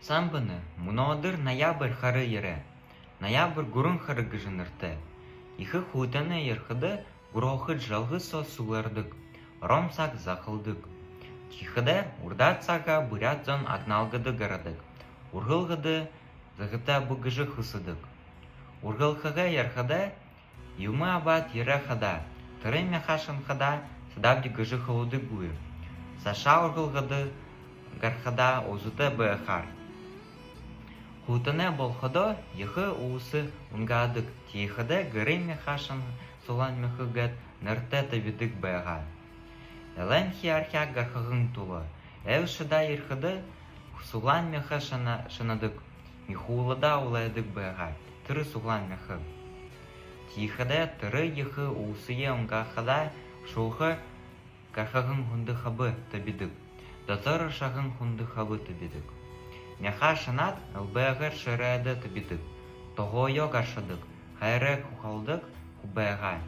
Самбыны, мұнаадыр ноябрь хары ере. Ноябрь гурын хары гыжынырты. Ихы хутаны ерхыды гурохы жалғы сосулардык. Ромсак захылдык. Тихыды урдатсаға бурятзон агналгыды гарадык. Ургылгыды зағыта бұгыжы хысыдык. Ургылхыға ерхыды юмы абат ере хада. Тыры мехашын хада садавди гыжы хылуды гуы. Саша ургылгыды гархада озуты бэхар. Хутыны болхыды ехы уысы унгадык. Тихыды гыры мехашын солан мехыгат нырты табидык бэға. Элен хиархя гархығын тулы. Әу шыда ерхыды солан меха шынадык. Михулыда улайдык бэға. Тыры солан мехы. Тихыды тыры ехы уысые унгахада шулхы гархығын хунды хабы табидык. Датыры шағын хунды хабы табидык. Меха шынат ылбэғыр шырайды табидык. Тоғойо гаршадык. Хайры хухалдык хубэға.